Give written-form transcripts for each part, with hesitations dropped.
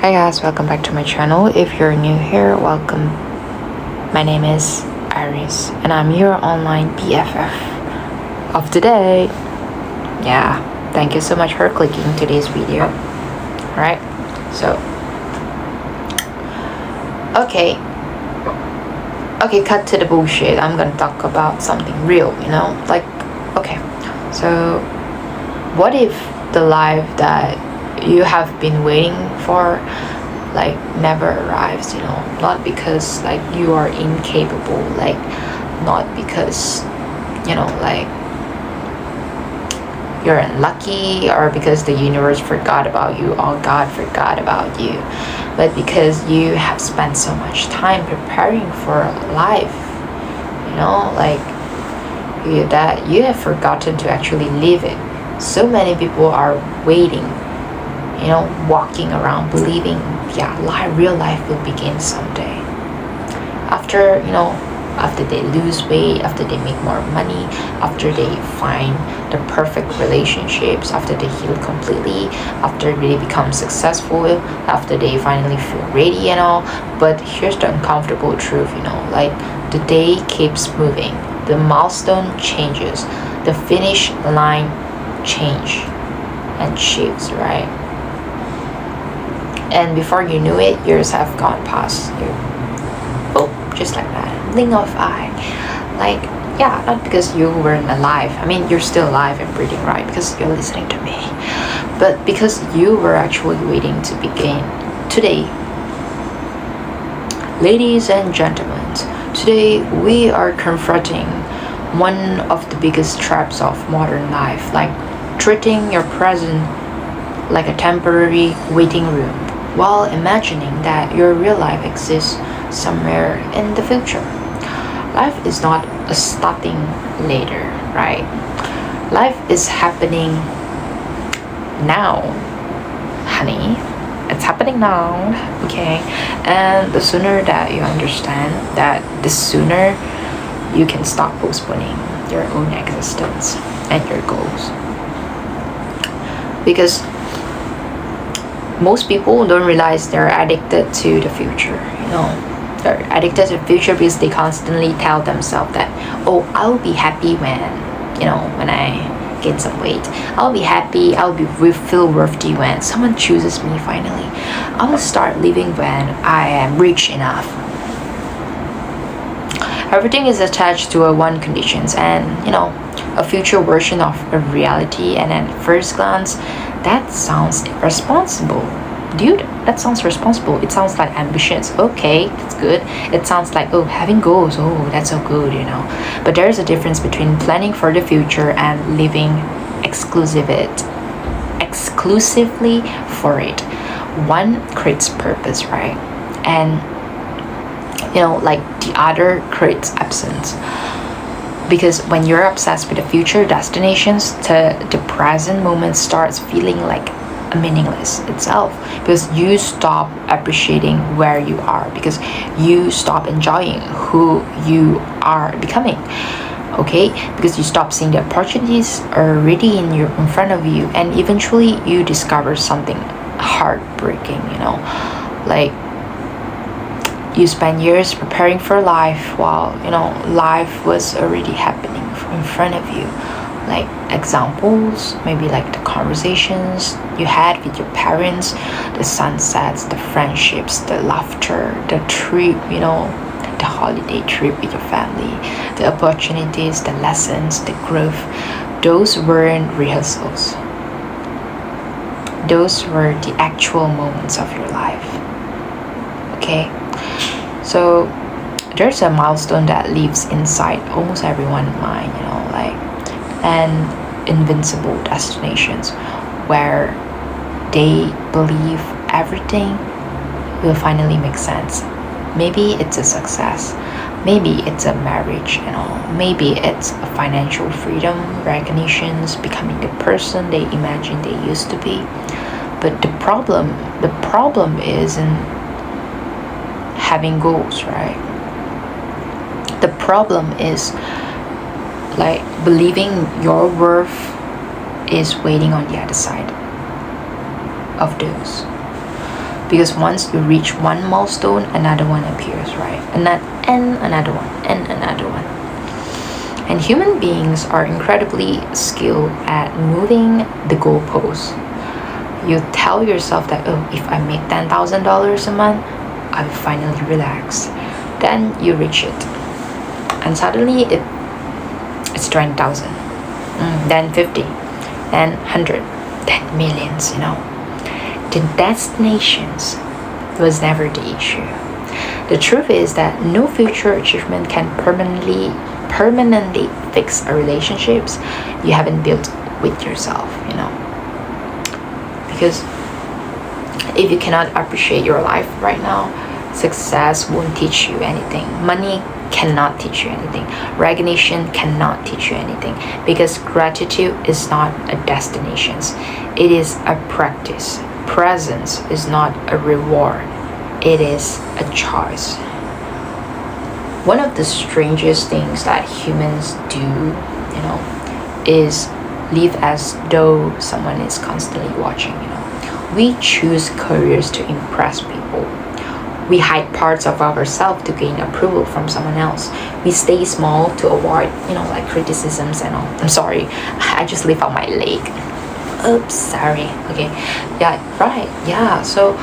Hi guys, welcome back to my channel. If you're new here, welcome. My name is Iris and I'm your online BFF of today. Yeah, thank you so much for clicking today's video. Alright, so okay, cut to the bullshit. I'm gonna talk about something real, okay, so what if the life that you have been waiting for never arrives, not because you are incapable, not because you're unlucky or because the universe forgot about you or God forgot about you, but because you have spent so much time preparing for life, that you have forgotten to actually live it. So many people are waiting, walking around believing, real life will begin someday. After they lose weight, after they make more money, after they find the perfect relationships, after they heal completely, after they become successful, after they finally feel ready and all. But here's the uncomfortable truth, the day keeps moving, the milestone changes, the finish line change and shifts, right? And before you knew it, years have gone past you. Oh, just like that, blink of eye. Not because you weren't alive. I mean, you're still alive and breathing, right? Because you're listening to me. But because you were actually waiting to begin. Today, ladies and gentlemen, today we are confronting one of the biggest traps of modern life, treating your present like a temporary waiting room while imagining that your real life exists somewhere in the future. Life is not a starting later, right? Life is happening now, honey. It's happening now, okay? And the sooner that you understand that, the sooner you can stop postponing your own existence and your goals. Because most people don't realize they're addicted to the future, they're addicted to the future because they constantly tell themselves that, oh, I'll be happy when I gain some weight. I'll be happy, feel worthy when someone chooses me finally. I will start living when I am rich enough. Everything is attached to one conditions and a future version of a reality, and at first glance that sounds irresponsible. Dude, that sounds responsible. It sounds like ambitious. Okay, that's good. It sounds like, oh, having goals. Oh, that's so good, But there's a difference between planning for the future and living exclusively for it. One creates purpose, right? And the other creates absence. Because when you're obsessed with the future destinations, the present moment starts feeling like meaningless itself, because you stop appreciating where you are, because you stop enjoying who you are becoming, okay? Because you stop seeing the opportunities already in front of you, and eventually you discover something heartbreaking, you spend years preparing for life while life was already happening in front of you. Examples, maybe the conversations you had with your parents, the sunsets, the friendships, the laughter, the trip, the holiday trip with your family, the opportunities, the lessons, the growth. Those weren't rehearsals. Those were the actual moments of your life. Okay? So there's a milestone that lives inside almost everyone's mind, and invincible destinations where they believe everything will finally make sense. Maybe it's a success, maybe it's a marriage, maybe it's a financial freedom, recognitions, becoming the person they imagine they used to be. But the problem isn't having goals, right? The problem is believing your worth is waiting on the other side of those. Because once you reach one milestone, another one appears, right? And another one, and another one. And human beings are incredibly skilled at moving the goalposts. You tell yourself that, oh, if I make $10,000 a month, I will finally relax. Then you reach it, and suddenly it's 20,000, then 50, then 100, then millions. The destinations was never the issue. The truth is that no future achievement can permanently fix a relationships you haven't built with yourself. Because if you cannot appreciate your life right now, success won't teach you anything. Money cannot teach you anything. Recognition cannot teach you anything, because gratitude is not a destination. It is a practice. Presence is not a reward. It is a choice. One of the strangest things that humans do, is live as though someone is constantly watching. We choose careers to impress people. We hide parts of ourselves to gain approval from someone else. We stay small to avoid, criticisms and all. I'm sorry, I just lift up my leg. Oops, sorry. Okay, yeah, right, yeah. So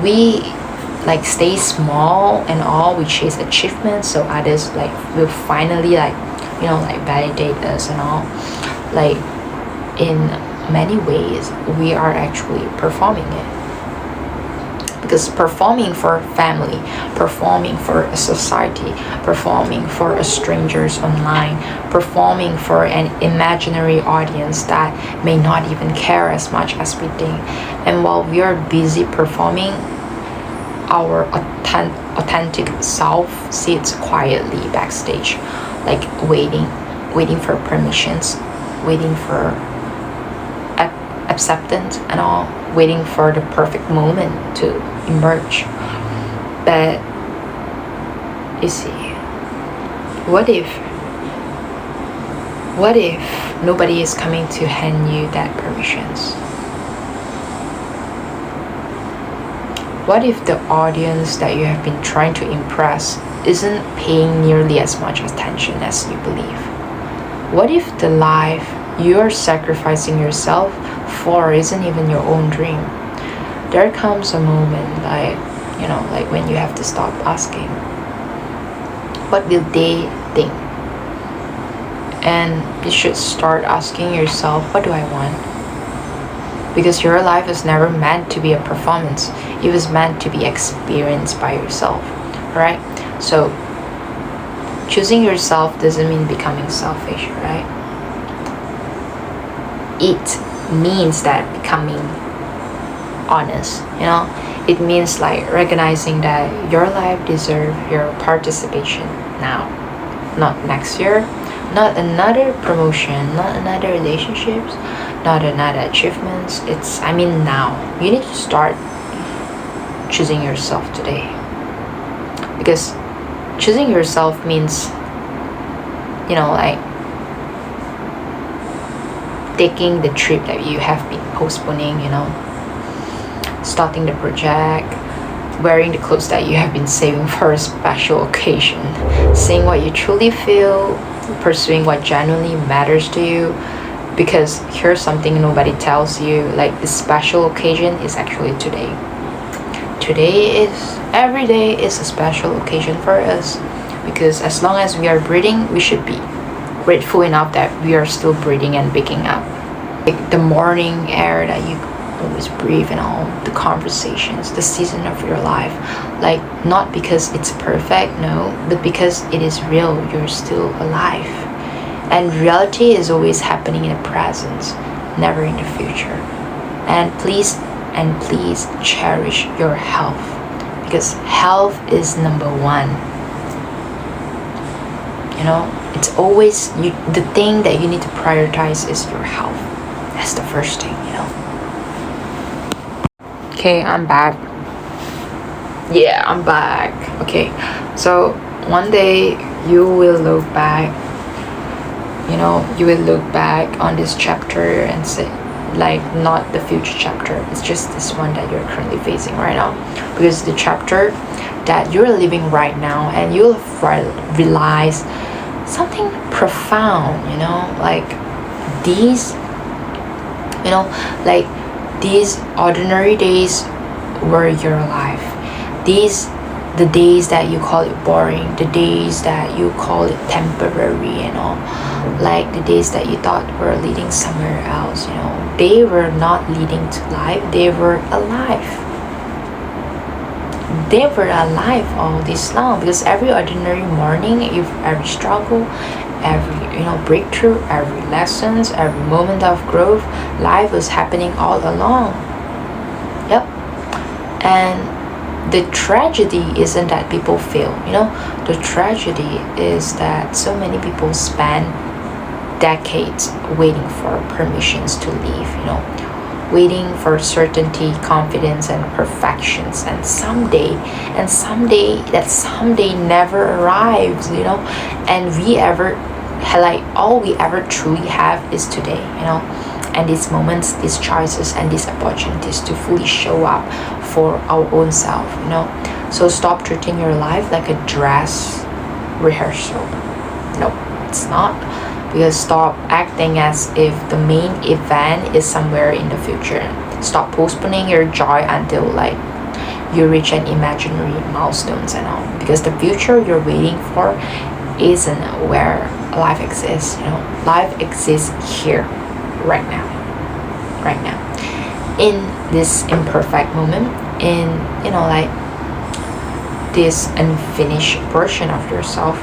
we stay small and all. We chase achievements so others will finally validate us and all. In many ways, we are actually performing it. Because performing for family, performing for a society, performing for strangers online, performing for an imaginary audience that may not even care as much as we think. And while we are busy performing, our authentic self sits quietly backstage, waiting for permissions, waiting for acceptance and all, waiting for the perfect moment to emerge. But you see, what if nobody is coming to hand you that permissions? What if the audience that you have been trying to impress isn't paying nearly as much attention as you believe? What if the life you are sacrificing yourself for isn't even your own dream? There comes a moment when you have to stop asking, what will they think? And you should start asking yourself, what do I want? Because your life is never meant to be a performance. It was meant to be experienced by yourself, right? So choosing yourself doesn't mean becoming selfish, right? It means that becoming honest. It means recognizing that your life deserves your participation now, not next year, not another promotion, not another relationships, not another achievements. Now you need to start choosing yourself today. Because choosing yourself means taking the trip that you have been postponing, starting the project, wearing the clothes that you have been saving for a special occasion, saying what you truly feel, pursuing what genuinely matters to you. Because here's something nobody tells you, the special occasion is actually today. Every day is a special occasion for us. Because as long as we are breathing, we should be grateful enough that we are still breathing and waking up. The morning air that you always breathe and all the conversations, the season of your life. Not because it's perfect, no, but because it is real. You're still alive. And reality is always happening in the present, never in the future. And please cherish your health. Because health is number one. It's always the thing that you need to prioritize is your health. That's the first thing. Okay, I'm back. Yeah, I'm back. Okay, so one day you will look back on this chapter and say, like not the future chapter, it's just this one that you're currently facing right now, because the chapter that you're living right now, and you'll realize something profound, like these like these ordinary days were your life. These, the days that you call it boring, the days that you call it temporary, like the days that you thought were leading somewhere else, they were not leading to life, they were alive. They were alive all this long, because every ordinary morning, every struggle, every breakthrough, every lessons, every moment of growth, life was happening all along. Yep. And the tragedy isn't that people fail, the tragedy is that so many people spend decades waiting for permissions to leave, waiting for certainty, confidence, and perfections, and someday that someday never arrives, and all we ever truly have is today, and these moments, these choices, and these opportunities to fully show up for our own self, so stop treating your life like a dress rehearsal. No, it's not. Because stop acting as if the main event is somewhere in the future. Stop postponing your joy until you reach an imaginary milestones and all. Because the future you're waiting for isn't where life exists. Life exists here, right now, in this imperfect moment, in this unfinished version of yourself,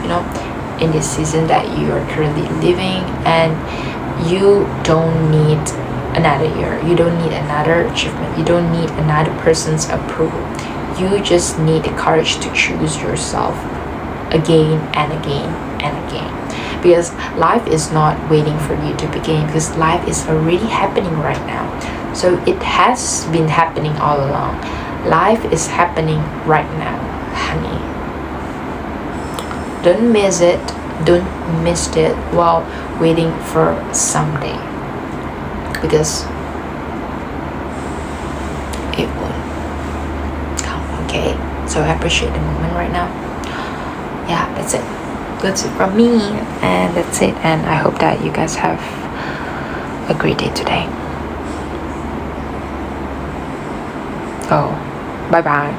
in this season that you are currently living. And you don't need another year, you don't need another achievement, you don't need another person's approval. You just need the courage to choose yourself again and again and again, because life is not waiting for you to begin, because life is already happening right now. So it has been happening all along. Life is happening right now, honey. Don't miss it. Don't miss it while waiting for someday, because it won't come. Okay, so I appreciate the moment right now. Yeah, that's it. That's it from me, and that's it. And I hope that you guys have a great day today. Oh, bye bye.